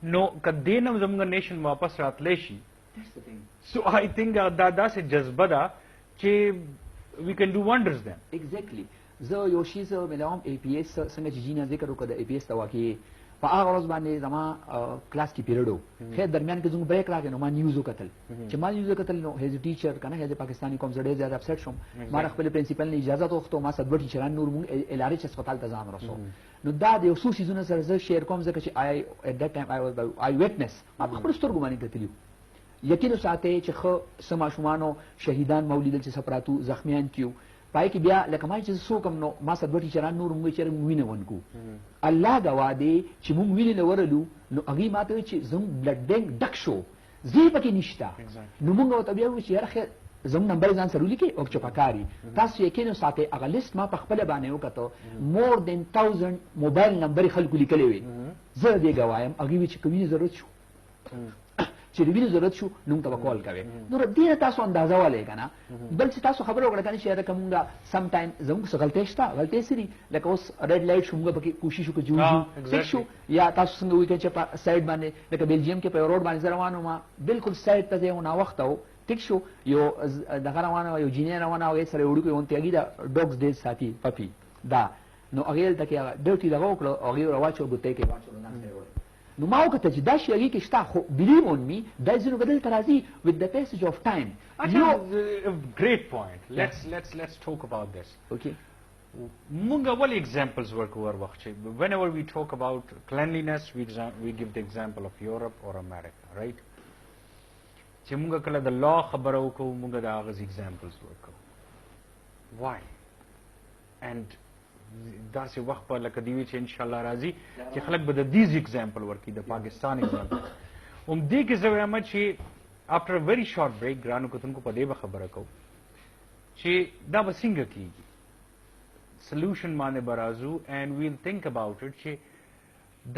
نو که دې نه زموږ نیشن واپس راتلی شي so I think دا داسې جذبه ده چې we can do wonders then. Exactly. زه یو شی زه ملوم ای پی اس څنګه چې جینا ذکر وکړه د ای پی اس ته واقعي په هغه ورځ باندې زما کلاس کې پیریډ و خیر درمیان کې زموږ بریک راغی نو ما نیوز وکتل چې ما نیوز وکتل نو هیز ټیچر کنه هیز پاکستانی کوم زړه زیات اپسیټ شوم ما خپل پرنسپل نه اجازه وغوښته ما صد وټی چران نور مونږ ال ار ایچ هسپتال ته ځان رسو نو دا د یو څو سيزونه سره زه شیر کوم ځکه چې آی ات دټ ټایم آی واز آی وټنس ما خپل سترګو باندې کتلیو یقین ساتي چې خو سما شومانو شهیدان مولیدل چې سپراتو زخمیان کیو پای کې بیا لکه ما چې سو کوم نو ما صد وټی چران نور مونږ چیرې وینه ونکو الله غوا دی چې مونږ وینه ورلو نو هغه ماته چې زم بلډ بینک ډک شو زی پکې نشتا نو مونږ ته بیا چې یاره زم نمبر ځان سره لیکي او چپکاري تاسو یقین ساتي هغه لیست ما په خپل باندې وکړو مور دین 1000 موبایل نمبر خلکو لیکلې وي زه دې غوایم هغه چې کومې ضرورت شو چې وینې ضرورت شو نو ته کال کوي نو دې تاسو اندازه والے کنه بل چې تاسو خبر وکړه کنه چې دا کومه سم ټایم زموږ څه غلطي شته غلطي سری لکه اوس ریډ لایټ شومګه پکې کوشش وکړو جوړو ټیک شو یا تاسو څنګه وی چې په سایډ باندې لکه بلجیم کې په روډ باندې روانو ما بالکل سایډ ته ځو نه وخت او ټیک شو یو دغه روانه یو جینیر روانه او سره وړو کې اون تیګی دا ډاګز دې ساتي پپی دا نو هغه ته کې ډوټي دا وکړو هغه راوچو ګوتې کې واچو نه سره نو ما وکړه چې دا شی هغه کې شته خو believe on me دا ځینو بدل ترازی with the passage of time. Great point. Let's talk about this. Okay. Munga what examples work over whenever we talk about cleanliness we give the example of Europe or America, right? چې munga کله د law خبرو کو munga دا غز examples work. Why? And دا سه وخت په لکه دی چې ان شاء الله راځي چې خلک به د دیز ایگزامپل ورکړي د پاکستان ایگزامپل دې کې زه وایم چې after a very short break ګرانو کتونکو په دې به خبره کوم چې دا به څنګه کیږي solution باندې برازو and we'll think about it چې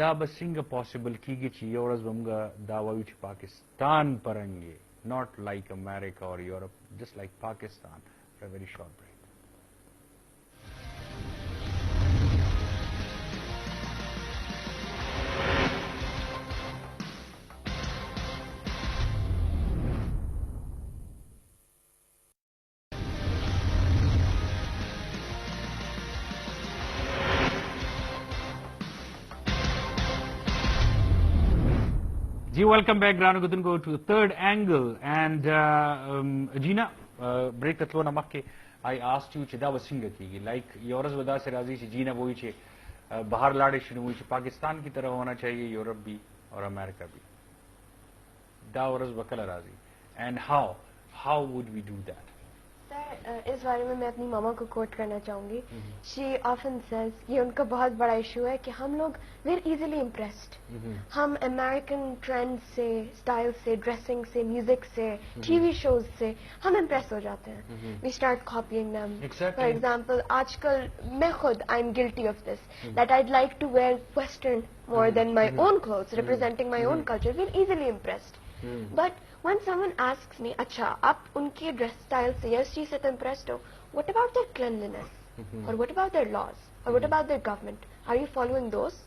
دا به څنګه possible کیږي چې یو ورځ موږ دا وایو چې پاکستان پرنګي not like America or Europe just like Pakistan for a very short break. Welcome back, Granu go to the third angle. And Gina, break the tlo namak I asked you chida was singa ki like yours wada se razi si Gina wo che bahar lade shuru hui Pakistan ki tarah hona chahiye Europe bhi or America bhi da oras bakala razi and how would we do that? Sir इस बारे में मैं अपनी मामा को कोट करना चाहूंगी. She often says, ये उनका बहुत बड़ा इशू है कि हम लोग वी आर इजीली इम्प्रेस्ड. हम अमेरिकन ट्रेंड से, स्टाइल से, ड्रेसिंग से, म्यूजिक से, टीवी शोज से हम इम्प्रेस हो जाते हैं. We start copying them. For example आजकल मैं खुद I am guilty of this that I'd like to wear western more than my own clothes, representing my own culture. We're easily impressed. But when someone asks me, अच्छा, आप उनके dress style से या इस चीज से तो impressed हो, what about their cleanliness? Or what about their laws? Or what about their government? Are you following those?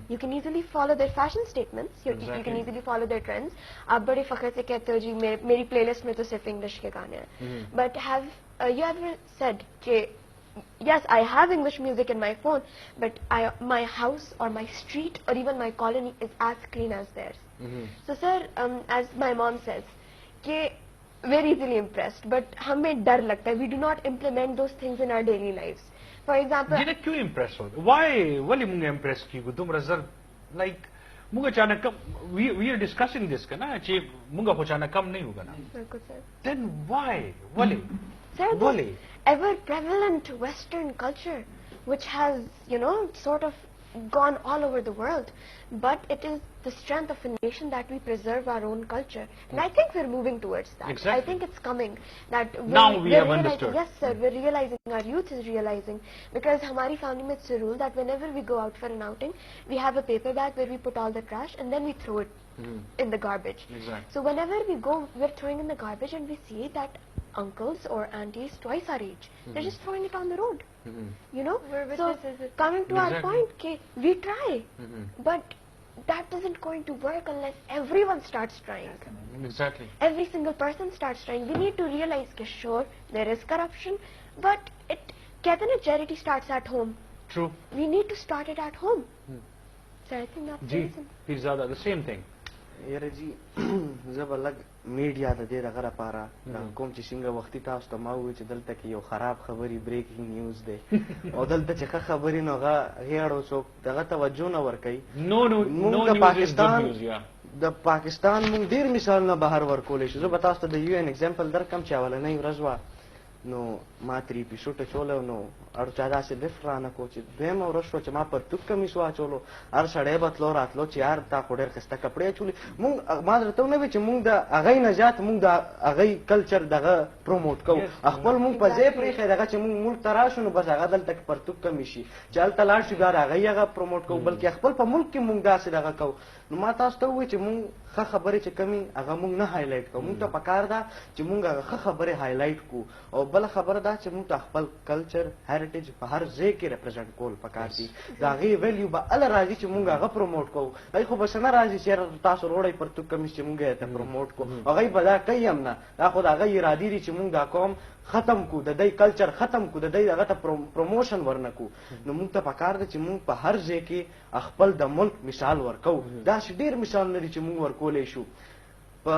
You can easily follow their fashion statements. You can easily follow their trends. आप बड़े फख्र से कहते हो जी मेरी playlist में तो सिर्फ English के गाने हैं. But have you ever said कि yes, I have English music in my phone, but my house or my street or even my colony is as clean as theirs. So, sir, as my mom says, कि we're easily impressed, but हमें डर लगता है. We do not implement those things in our daily lives. For example, जिन्हें क्यों इम्प्रेस हो? Why? वली मुझे इम्प्रेस की को तुम रज़र like मुझे अचानक कम we are discussing this का ना ची मुझे अचानक कम नहीं होगा ना. बिल्कुल सर. Then why? वली Sir, Wali this ever prevalent Western culture, which has, sort of gone all over the world, but it is the strength of a nation that we preserve our own culture. And I think we're moving towards that. Exactly. I think it's coming. That Now we have realizing, understood. yes, sir, we're realizing, our youth is realizing, because हमारी family में it's a rule that whenever we go out for an outing, we have a paper bag where we put all the trash and then we throw it in the garbage. Exactly. So whenever we go, we're throwing in the garbage and we see that uncles or aunties twice our age, they're just throwing it on the road. We're So witnesses. coming to our Exactly. point, okay, we try, but that isn't going to work unless everyone starts trying. Exactly. Every single person starts trying. We need to realize that sure, there is corruption, but कहते हैं ना, charity starts at home. True. We need to start it at home. So I think that's the जी reason. फिर the same thing. یاره جی زه به لږ میډیا د دې دغه لپاره کوم چې څنګه وختي تاسو ته ما وویل چې دلته کې یو خراب خبري بریکینګ نیوز دی او دلته چې ښه خبرې نو هغه هېړو څوک دغه توجه نه ورکوي. No مونږ د news is good پاکستان news, yeah. د پاکستان مونږ ډېر مثالونه بهر ورکولی شو. زه به تاسو ته د یو ان اگزامپل درکړم چې اولنۍ ورځ وه نو ما ترې اپیسوډ اچولی نو اړو چا داسې لفټ رانه کو چې دویمه ورځ شوه چې ما پرتوک کمیس واچولو. هر سړی به تلو راتلو چې یار تا خو ډېر ښایسته کپړې اچولي. مونږ ما درته ونه ویل چې مونږ د هغوی نه زیات مونږ د هغوی کلچر دغه پروموټ کوو. خپل مونږ په ځای پرېښی دغه چې مونږ ملک ته راشو نو بس هغه دلته کې پرتوک کمی شي چې هلته لاړ شو بیا د هغوی هغه پروموټ کوو بلکې خپل په ملک کې مونږ داسې دغه کوو. نو ما تاسو ته ووایي چې مونږ ښه خبرې چې کمې هغه مونږ نه هایلایټ کوو. مونږ ته پکار ده چې مونږ هغه ښه خبرې هایلایټ کړو. او بله خبره ده چې مونږ ته خپل کلچر هیریټیج په هر ځای کې ریپرزینټ کول پکار دي. د هغې ویلیو به هله راځي چې مونږ هغه پروموټ کوو. هغوی خو بس نه راځي چې تاسو روړی پرتوک کمیس چې مونږ یې ته پروموټ کړو. هغوی به دا کوي هم نه. دا خو د هغه ارادي دي چې مونږ دا قوم ختم کو، د دې کلچر ختم کو، د دې هغه ته پروموشن ورنکو. نو موږ ته پکار ده چې موږ په هر ځای کې خپل د ملک مثال ورکو. دا ډېر مثالونه دي چې موږ ورکولی شو. په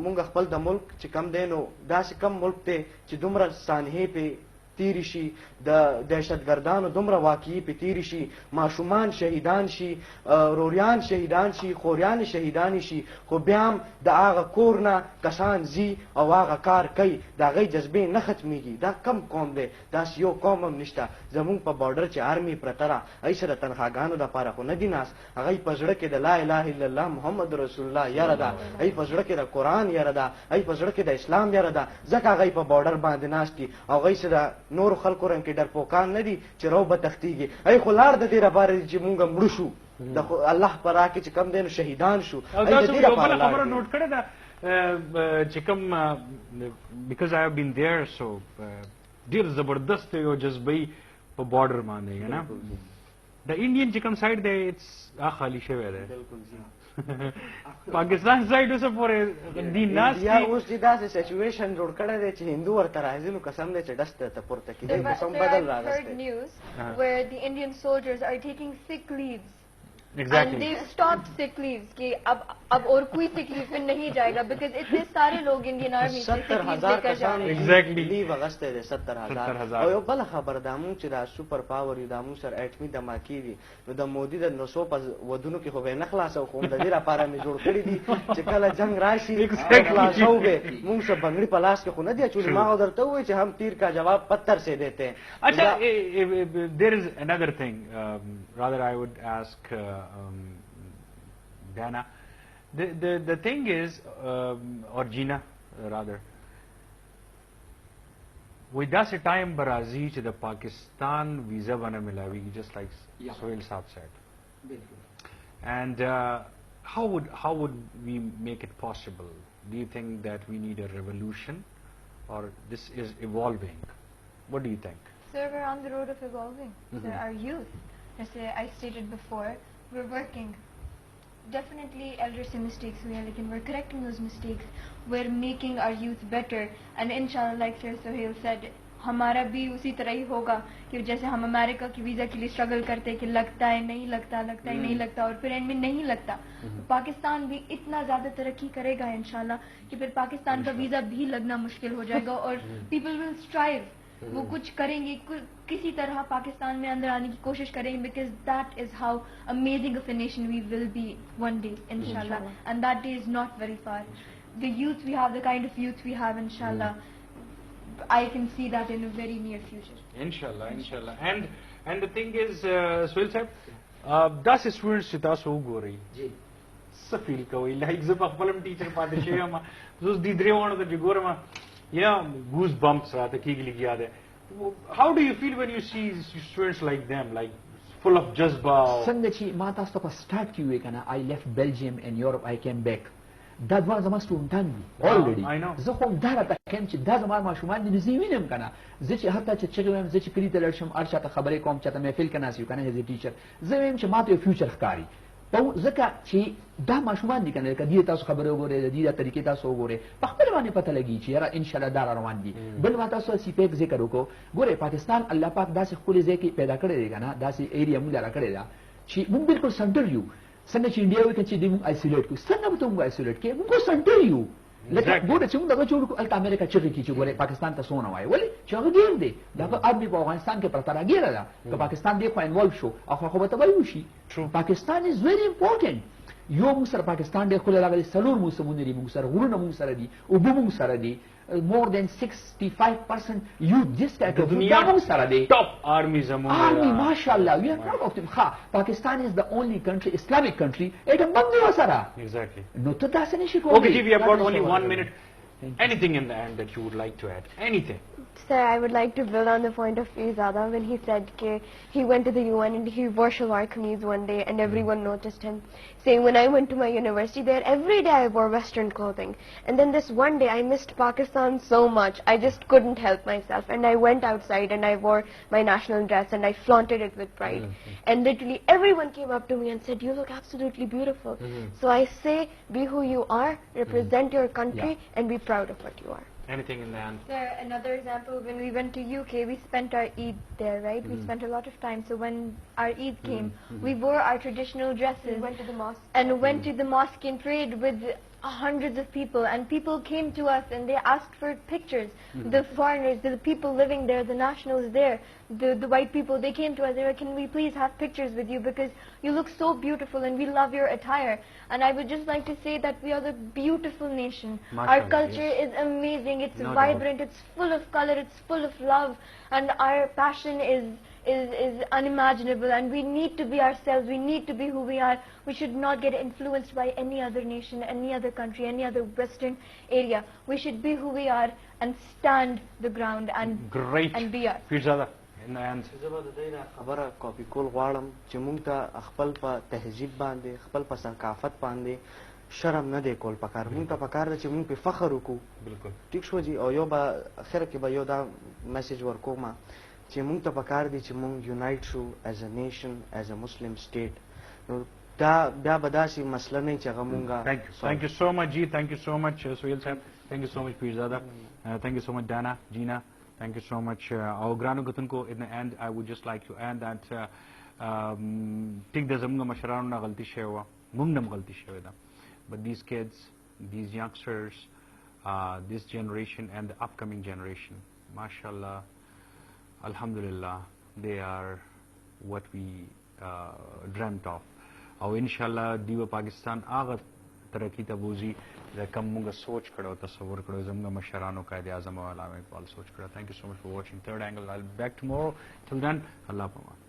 موږ خپل د ملک چې کم دی نو داسې کم ملک دی چې دومره سانحې پې تیری شي، د دهشتګردانو دومره واقعي پې تیری شي، ماشومان شهیدان شي، روریان شهیدان شي، خوریان شهیدان شي، خو بیا هم د هغه کور نه کسان ځي او هغه کار کوي. د هغوی جذبې نه ختمیږي. دا کم قوم دی؟ داسې یو قوم هم نشته. زمونږ په بارډر چې آرمي پرته ده، هغوی سره تنخواګانو دپاره خو نه دي ناست. هغوی په زړه کې د لا اله الا الله محمد رسول الله یره ده. هغوی په زړه کې د قرآن یره ده. هغوی په زړه کې د اسلام یره ده. ځکه هغوی په بارډر باندې ناست دي. هغوی سره نورو خلکو رنګ کې ډرپوکان نه دي چې رو به تښتېږي. هغوی خو لار د دې لپاره دي چې مونږ مړه شو، د الله په راه کې چې کم دی نو شهیدان شو. تاسو یو بله خبره نوټ کړې ده چې کوم بیکاز آی هیو بین دیر سو ډېر زبردست یو جذبهي په بارډر باندې که نه د انډین چې کوم سایډ دی خالي شوی دی. پاکستان سایډ اوسه پورې دین ناست یا اوس چې داسې سچویشن جوړ کړی دی چې هندو ورته راځي نو قسم دی چې ډس ته پورته کېدی. قسم بدل I've heard راغستی. news where the Indian soldiers are taking sick leaves Exactly. And they've stopped sick leaves कि अब और कोई sick leave पे नहीं जाएगा because इतने सारे लोग इंडियन आर्मी से sick leaves 70,000 लेकर जा रहे हैं. Exactly. लीव अगस्ते दे 70,000 70,000. او یو بل خبر دا مونږ چې دا سوپر پاور یو دا مونږ سره اټمی دماکي دي نو د مودي د 900 په ودونو کې خو به نه خلاصو خو د دې لپاره مې جوړ کړی دي چې کله جنگ راشي خلاصو به مونږ سره بنگړي په لاس کې خو نه دی چې ما درته وایي چې هم تیر کا جواب پتھر سے دیتے ہیں. Acha, there is another thing. Rather, I would ask Dana. The thing is, or Gina, rather. We does a time Barazi to the Pakistan visa bana milavi, just like Sohail Saab said. And how would we make it possible? Do you think that we need a revolution, or this is evolving? What do you think? So we're on the road of evolving. So our youth, as I stated before, we're working. Definitely elders say mistakes we are lekin we're correcting those mistakes. We're making our youth better, and inshallah, like Sir Sohail said, हमारा भी उसी तरह ही होगा कि जैसे हम अमेरिका की वीजा के लिए स्ट्रगल करते हैं कि लगता है नहीं लगता, लगता है नहीं लगता, और फिर एंड में नहीं लगता. तो पाकिस्तान भी इतना ज्यादा तरक्की करेगा इंशाल्लाह कि फिर पाकिस्तान का वीजा भी लगना मुश्किल हो जाएगा और पीपल विल स्ट्राइव. वो कुछ करेंगे, किसी तरह पाकिस्तान में अंदर आने की कोशिश करेंगे, because that is how amazing of a nation we will be one day इंशाल्लाह, and that day is not very far. The youth we have, the kind of youth we have, inshallah, I can see that in a very near future. Inshallah, inshallah. And the thing is, Sohail Sahib, 10 students چې تاسو وګورئ څه فیل کوئ؟ لایک زه په خپل هم ټیچر پاتې شوی یم، زه اوس دې درې واړو ته چې ګورم goose bumps راته کېږي لږ یاد دی. How do you feel when you see students like them, like full of jazba? څنګه چې ما تاسو ته په سٹارټ کې وې کنه I left Belgium and Europe, I came back. دا دوه زما سټوډنټان دي already. I know. زه خو دا راته ښیم چې دا زما ماشومان دي، زه یې وینم کنه. زه چې حتی چې چغې وایم، زه چې کلي ته لاړ شم هر چا ته خبرې کوم، چاته محفل کې ناست یو کنه ایز ټیچر، زه وایم چې ما ته یو فیوچر ښکاري. ځکه چې دا ماشومان دي کنه، لکه دې تاسو خبرې وګورئ، د دې دا طریقې تاسو وګورئ، په خپل باندې پته لګي چې یاره انشاءالله دا روان دي. بل ما تاسو سیپیک ذکر وکړو، ګورئ پاکستان الله پاک داسې ښکلي ځای کې پیدا کړی دی کنه، داسې ایریا موږ لاره کړې ده چې موږ بالکل سنټر یو. څنګه چې انډیا وایي چې موږ آیسولیټ کړو، څنګه به ته موږ آیسولیټ کړې؟ موږ سنټر یو. لکه ګوره چې موږ دغه جوړ کړو، هلته امریکا چغې کړي چې ګورئ پاکستان ته څونه وایي، ولې چې هغه ګیر دی، دغه آرمي په افغانستان کې پرته راګیره ده. که پاکستان دې خوا انوالو شو اخوا خو به تباهي وشي. پاکستان از ویری امپورټنټ. یو موږ سره پاکستان ډېر ښکلی راغلی، 4 موسمونه دي موږ سره، غرونه موږ سره دي، اوبه موږ سره دي، more than 65% youth this type of دنیا موږ سره دی. top army زمونږ Army, mashallah, we are proud of them. Ha, Pakistan is the only country, Islamic country, ایټم بم دی ورسره. Exactly. نو ته داسې نشي کولی. Okay, we have got only 1 minute. Anything in the end that you would like to add? Anything? Sir, I would like to build on the point of Izada when he said he went to the UN and he wore shalwar kameez one day and everyone noticed him. Saying, when I went to my university there, every day I wore Western clothing. And then this one day I missed Pakistan so much, I just couldn't help myself. And I went outside and I wore my national dress and I flaunted it with pride. And literally everyone came up to me and said, you look absolutely beautiful. So I say, be who you are, represent your country and be proud of what you are. Anything in the end? Sir, another example, when we went to UK, we spent our Eid there, right? We spent a lot of time. So when our Eid came, we wore our traditional dresses. We went to the mosque. And went to the mosque and prayed with hundreds of people, and people came to us and they asked for pictures. The foreigners, the people living there, the nationals there, the white people, they came to us. They were, can we please have pictures with you because you look so beautiful and we love your attire. And I would just like to say that we are the beautiful nation. Our culture is amazing. It's vibrant. It's full of color. It's full of love, and our passion is unimaginable, and we need to be ourselves. We need to be who we are. We should not get influenced by any other nation, any other country, any other Western area. We should be who we are and stand the ground and Great. and be us. Firzada, in the end. زه به د دې نه خبره کاپي کول غواړم چې موږ ته خپل په تهذیب باندې، خپل په ثقافت باندې شرم نه دی کول پکار. موږ ته پکار ده چې موږ پې فخر وکړو. بالکل. ټیک شو جي، او یو به اخر کې به یو دا میسج ورکوم چې موږ ته پکار دي چې موږ یونایټ شو ایز ا نیشن، ایز ا مسلم سټیټ. نو دا بیا به داسې مسله نه چې هغه مونږه. Thank you so much, Ji. Thank you so much, Sohail Sahib. Thank you so much, Pirzada. Thank you so much, Dana, Gina. Thank you so much. Our Granu Gatunko, in the end, I would just like to add that ټیک د زموږ مشرانو نه غلطي شوې وه موږ نه هم غلطي شوې ده but these kids these youngsters this generation and the upcoming generation mashallah alhamdulillah they are what we dreamt of او inshallah دیو پاکستان هغه ترقی ته بوزي د کوم موږ سوچ کړو تصور کړو زموږ مشرانو قائد اعظم علامه اقبال سوچ کړو thank you so much for watching third angle I'll be back tomorrow till then Allah پامان